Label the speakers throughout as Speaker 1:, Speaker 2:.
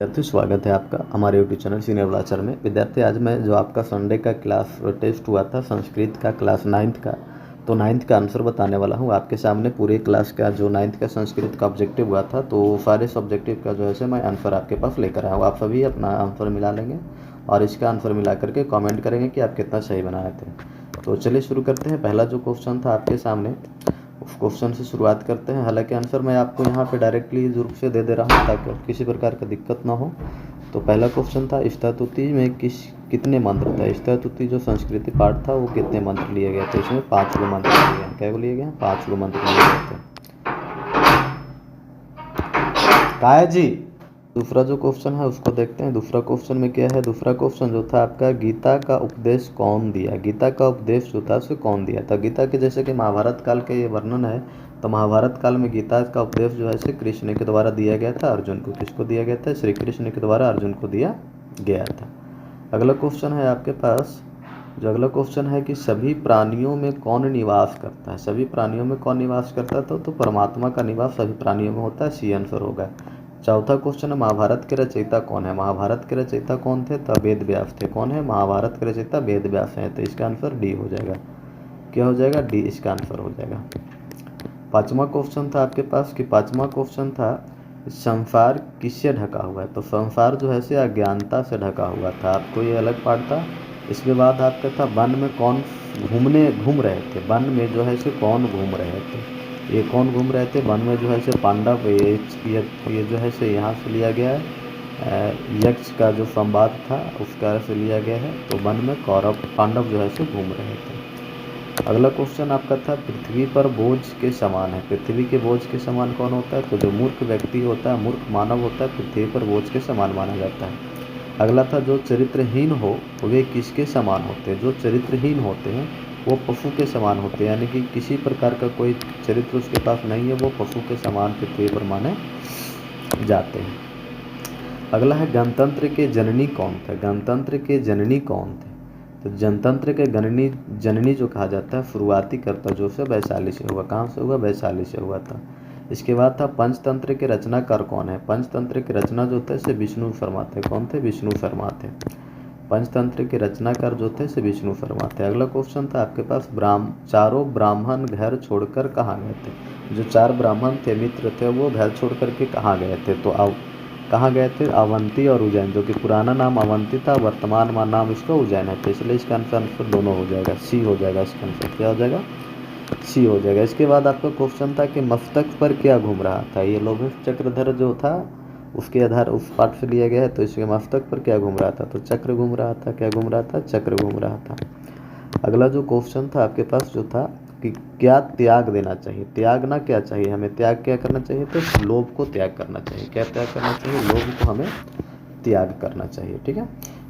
Speaker 1: विद्यार्थी स्वागत है आपका हमारे यूट्यूब चैनल सीनियर ब्लाचर में। विद्यार्थी आज मैं जो आपका संडे का क्लास टेस्ट हुआ था संस्कृत का क्लास 9th का, तो 9th का आंसर बताने वाला हूँ आपके सामने। पूरे क्लास का जो 9th का संस्कृत का ऑब्जेक्टिव हुआ था तो सारे सब्जेक्टिव का जो है मैं आंसर आपके पास लेकर आया हूँ। आप सभी अपना आंसर मिला लेंगे और इसका आंसर मिला करके कॉमेंट करेंगे कि आप कितना सही बनाए थे। तो चलिए शुरू करते हैं। पहला जो क्वेश्चन था आपके सामने उस क्वेश्चन से शुरुआत करते हैं। हालांकि आंसर मैं आपको यहाँ पे डायरेक्टली रूप से दे दे रहा हूँ ताकि किसी प्रकार का दिक्कत ना हो। तो पहला क्वेश्चन था स्तुति में कितने मंत्र थे। स्तुति जो संस्कृति पाठ था वो कितने मंत्र लिए गए थे। इसमें 5 गो मंत्र लिए गए। क्या लिए गए हैं? 5 गो मंत्र लिए गए थे। काय जी दूसरा जो क्वेश्चन है उसको देखते हैं। दूसरा क्वेश्चन में क्या है? दूसरा क्वेश्चन जो था आपका गीता का उपदेश कौन दिया। गीता का उपदेश जो था उसे कौन दिया था। गीता के जैसे कि महाभारत काल का ये वर्णन है तो महाभारत काल में गीता का उपदेश जो है श्री कृष्ण के द्वारा दिया गया था। अर्जुन को किसको दिया गया था? श्री कृष्ण के द्वारा अर्जुन को दिया गया था। अगला क्वेश्चन है आपके पास। जो अगला क्वेश्चन है कि सभी प्राणियों में कौन निवास करता है। सभी प्राणियों में कौन निवास करता था? तो परमात्मा का निवास सभी प्राणियों में होता है। सी आंसर होगा। चौथा क्वेश्चन है महाभारत के रचयिता कौन है। महाभारत के रचयिता कौन थे? तो वेद व्यास थे। कौन है? महाभारत के रचयिता वेद व्यास हैं। तो इसका आंसर डी हो जाएगा। क्या हो जाएगा? डी इसका आंसर हो जाएगा। पांचवा क्वेश्चन था आपके पास कि पांचवा क्वेश्चन था संसार किससे ढका हुआ है। तो संसार जो है से अज्ञानता से ढका हुआ था। आपको ये अलग पाठ था। इसके बाद आपका था वन में कौन घूम रहे थे। वन में जो है से कौन घूम रहे थे। ये कौन घूम रहे थे? वन में जो है से पांडव। ये जो है से यहाँ से लिया गया है। यक्ष का जो संवाद था उसका से लिया गया है। तो वन में कौरव पांडव जो है से घूम रहे थे। अगला क्वेश्चन आपका था पृथ्वी पर बोझ के समान है। पृथ्वी के बोझ के समान कौन होता है? तो जो मूर्ख व्यक्ति होता है, मूर्ख मानव होता है, पृथ्वी पर बोझ के समान माना जाता है। अगला था जो चरित्रहीन हो वे किसके समान होते हैं। जो चरित्रहीन होते हैं वो पशु के समान होते हैं, यानी कि किसी प्रकार का कोई चरित्र उसके पास नहीं है, वो पशु के समान पृथ्वी पर माने जाते हैं। अगला है गणतंत्र के जननी कौन थे। गणतंत्र के जननी कौन थे? तो जनतंत्र के जननी जो कहा जाता है शुरुआती कर्ता जो से वैशाली से हुआ। कहाँ से हुआ? वैशाली से हुआ था। इसके बाद था पंचतंत्र के रचनाकार कौन है। पंचतंत्र की रचना जो थे से विष्णु शर्मा थे। कौन थे? विष्णु शर्मा थे। पंचतंत्र के रचनाकार जो थे से विष्णु शर्मा थे। अगला क्वेश्चन था आपके पास चारों ब्राह्मण घर छोड़कर कहाँ गए थे। जो 4 ब्राह्मण थे मित्र थे वो घर छोड़ करके कहाँ गए थे। तो कहाँ गए थे? अवंती और उज्जैन, जो कि पुराना नाम अवंती था, वर्तमान नाम इसका उज्जैन है। तो इसलिए इसका आंसर दोनों हो जाएगा। सी हो जाएगा इसका आंसर। क्या हो जाएगा? सी हो जाएगा। इसके बाद आपका क्वेश्चन था कि मस्तक पर क्या घूम रहा था। ये लोभित चक्रधर जो था उसके आधार उस पाठ से लिया गया है। तो इसके मस्तक पर क्या घूम रहा था? तो चक्र घूम रहा था। क्या घूम रहा था? चक्र घूम रहा था। अगला जो क्वेश्चन था आपके पास जो था कि क्या त्याग देना चाहिए। त्याग ना क्या चाहिए हमें? त्याग क्या करना चाहिए? तो लोभ को त्याग करना चाहिए। क्या त्याग करना चाहिए? लोभ को हमें त्याग करना चाहिए। ठीक है।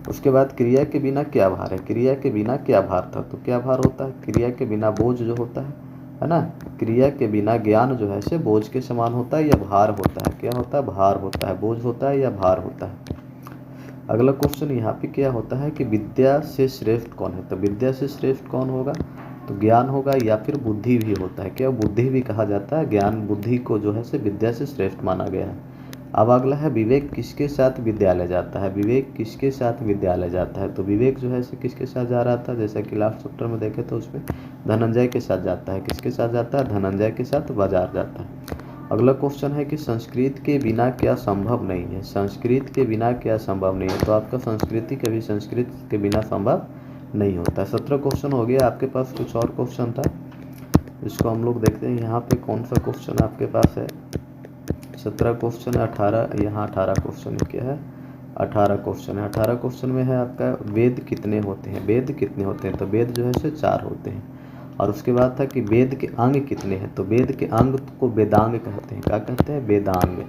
Speaker 1: उसके बाद क्रिया के बिना क्या भार है। क्रिया के बिना क्या भार था। तो क्या भार होता है? क्रिया के बिना बोझ जो होता है ना। क्रिया के बिना ज्ञान जो है से बोझ के समान होता है या भार होता है। क्या होता है? भार होता है। बोझ होता है या भार होता है। अगला क्वेश्चन यहाँ पे क्या होता है कि विद्या से श्रेष्ठ कौन है। तो विद्या से श्रेष्ठ कौन होगा? तो ज्ञान होगा या फिर बुद्धि भी होता है। क्या बुद्धि भी कहा जाता है। ज्ञान बुद्धि को जो है से विद्या से श्रेष्ठ माना गया है। अब अगला है विवेक किसके साथ विद्यालय जाता है। विवेक किसके साथ विद्यालय जाता है। तो विवेक जो है से किसके साथ जा रहा था? जैसा कि लास्ट चैप्टर में देखे तो उसमें धनंजय के साथ जाता है। किसके साथ जाता है? धनंजय के साथ बाजार जाता है। अगला क्वेश्चन है कि संस्कृत के बिना क्या संभव नहीं है। संस्कृत के बिना क्या संभव नहीं है। तो आपका संस्कृति कभी संस्कृत के बिना संभव नहीं होता। 17 क्वेश्चन हो गया। आपके पास कुछ और क्वेश्चन था, इसको हम लोग देखते हैं। यहाँ पे कौन सा क्वेश्चन आपके पास है? 17 क्वेश्चन है। 18 यहाँ 18 क्वेश्चन क्या है? 18 क्वेश्चन है। 18 क्वेश्चन में है आपका वेद कितने होते हैं। वेद कितने होते हैं? तो वेद जो है से 4 होते हैं। और उसके बाद था कि वेद के अंग कितने हैं। तो वेद के अंग को वेदांग कहते हैं। क्या कहते हैं? वेदांग।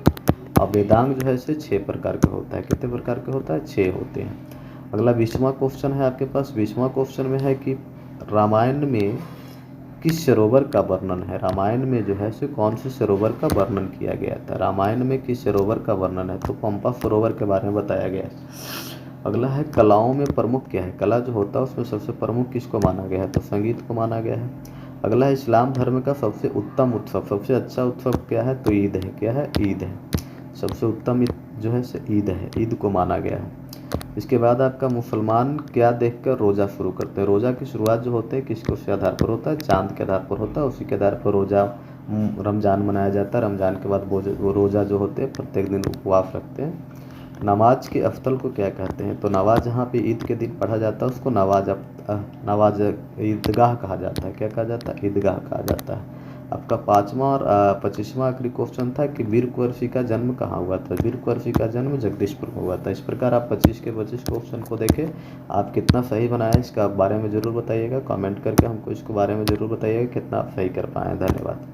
Speaker 1: और वेदांग जो है से 6 प्रकार का होता है। कितने प्रकार का होता है? 6 होते हैं। अगला 20वां क्वेश्चन है आपके पास। 20वां क्वेश्चन में है कि रामायण में किस सरोवर का वर्णन है। रामायण में जो है से कौन से सरोवर का वर्णन किया गया था। रामायण में किस सरोवर का वर्णन है। तो पंपा सरोवर के बारे में बताया गया है। अगला है कलाओं में प्रमुख क्या है। कला जो होता है उसमें सबसे प्रमुख किसको माना गया है। तो संगीत को माना गया है। अगला है इस्लाम धर्म का सबसे उत्तम उत्सव, सबसे अच्छा उत्सव क्या है। तो ईद है। क्या है? ईद है। सबसे उत्तम जो है से ईद है, ईद को माना गया है। इसके बाद आपका मुसलमान क्या देखकर रोज़ा शुरू करते हैं। रोज़ा की शुरुआत जो होते हैं किसके उसके आधार पर होता है, चाँद के आधार पर होता है। उसी के आधार पर रोज़ा रमज़ान मनाया जाता है। रमज़ान के बाद वो रोज़ा जो होते हैं प्रत्येक दिन उपवास रखते हैं। नमाज के अफ्तल को क्या कहते हैं, तो नमाज जहाँ पे ईद के दिन पढ़ा जाता है उसको नमाज ईदगाह कहा जाता है। क्या कहा जाता है, ईदगाह कहा जाता है। आपका 5वां और 25वां आखिरी क्वेश्चन था कि वीर कुंवर सिंह का जन्म कहाँ हुआ था। वीर कुंवर सिंह का जन्म जगदीशपुर में हुआ था। इस प्रकार आप 25 के 25 क्वेश्चन को देखें। आप कितना सही बनाए इसका बारे में ज़रूर बताइएगा, कमेंट करके हमको इसके बारे में ज़रूर बताइएगा कितना आप सही कर पाए हैं। धन्यवाद।